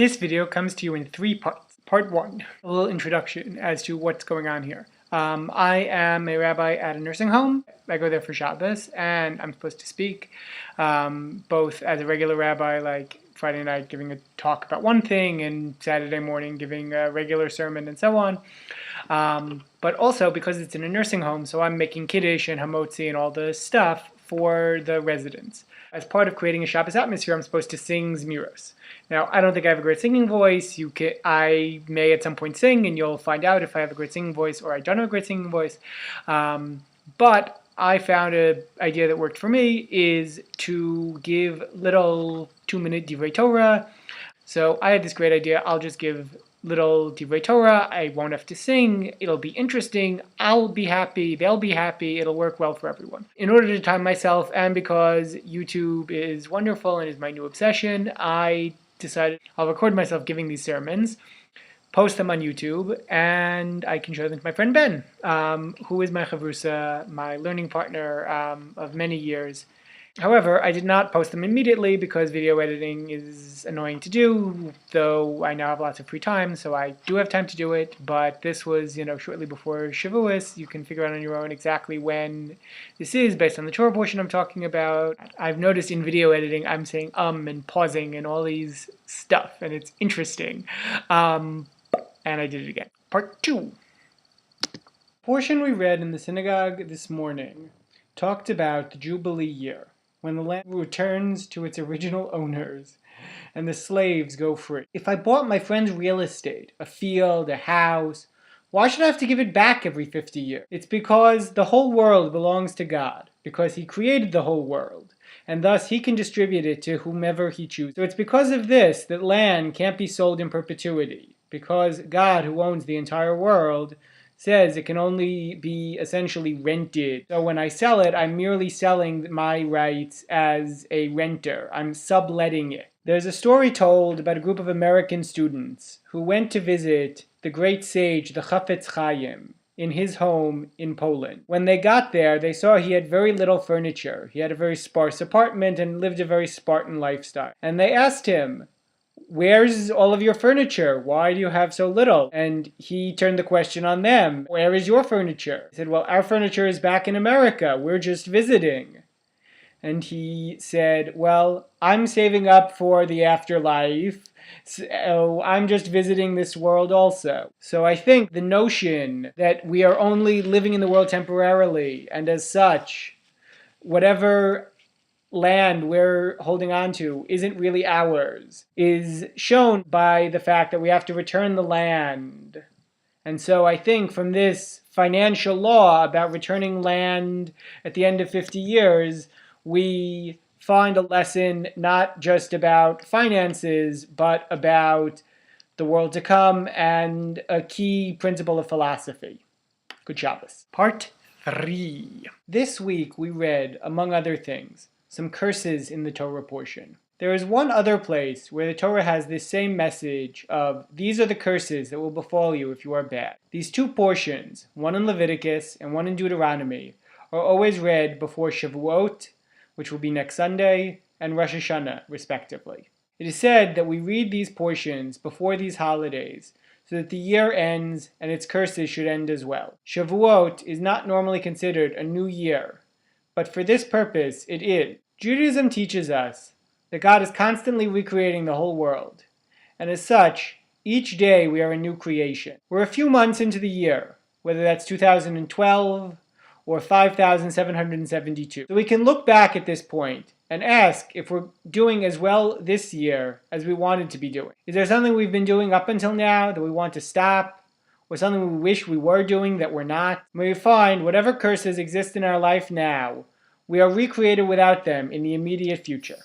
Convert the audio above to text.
This video comes to you in 3 parts. Part 1, a little introduction as to what's going on here. I am a rabbi at a nursing home. I go there for Shabbos, and I'm supposed to speak, both as a regular rabbi, like Friday night giving a talk about one thing, and Saturday morning giving a regular sermon, and so on. But also because it's in a nursing home, so I'm making kiddush and hamotzi and all the stuff for the residents. As part of creating a Shabbos atmosphere, I'm supposed to sing Zmiros. Now, I don't think I have a great singing voice. I may at some point sing, and you'll find out if I have a great singing voice or I don't have a great singing voice. But I found an idea that worked for me is to give little 2-minute divrei Torah. So I had this great idea. I'll just give little divrei Torah. I won't have to sing. It'll be interesting. I'll be happy. They'll be happy. It'll work well for everyone. In order to time myself, and because YouTube is wonderful and is my new obsession, I decided I'll record myself giving these sermons, post them on YouTube, and I can show them to my friend Ben, who is my chavrusa, my learning partner of many years. However, I did not post them immediately because video editing is annoying to do, though I now have lots of free time, so I do have time to do it. But this was, shortly before Shavuos. You can figure out on your own exactly when this is based on the Torah portion I'm talking about. I've noticed in video editing I'm saying and pausing and all these stuff, and it's interesting. And I did it again. Part 2. The portion we read in the synagogue this morning talked about the Jubilee year, when the land returns to its original owners and the slaves go free. If I bought my friend's real estate, a field, a house, why should I have to give it back every 50 years? It's because the whole world belongs to God, because He created the whole world, and thus He can distribute it to whomever He chooses. So it's because of this that land can't be sold in perpetuity, because God, who owns the entire world, says it can only be essentially rented. So when I sell it, I'm merely selling my rights as a renter. I'm subletting it. There's a story told about a group of American students who went to visit the great sage, the Chafetz Chaim, in his home in Poland. When they got there, they saw he had very little furniture. He had a very sparse apartment and lived a very Spartan lifestyle. And they asked him, "Where's all of your furniture? Why do you have so little?" And he turned the question on them. "Where is your furniture?" He said, "Well, our furniture is back in America. We're just visiting." And he said, "Well, I'm saving up for the afterlife, so I'm just visiting this world also." So I think the notion that we are only living in the world temporarily, and as such, whatever land we're holding on to isn't really ours, is shown by the fact that we have to return the land. And so I think from this financial law about returning land at the end of 50 years, we find a lesson not just about finances, but about the world to come and a key principle of philosophy. Good Shabbos. Part 3. This week we read, among other things, some curses in the Torah portion. There is one other place where the Torah has this same message of, these are the curses that will befall you if you are bad. These 2 portions, one in Leviticus and one in Deuteronomy, are always read before Shavuot, which will be next Sunday, and Rosh Hashanah, respectively. It is said that we read these portions before these holidays so that the year ends and its curses should end as well. Shavuot is not normally considered a new year, but for this purpose, it is. Judaism teaches us that God is constantly recreating the whole world, and as such, each day we are a new creation. We're a few months into the year, whether that's 2012 or 5,772. So we can look back at this point and ask if we're doing as well this year as we wanted to be doing. Is there something we've been doing up until now that we want to stop? Or something we wish we were doing that we're not? When we find whatever curses exist in our life now, we are recreated without them in the immediate future.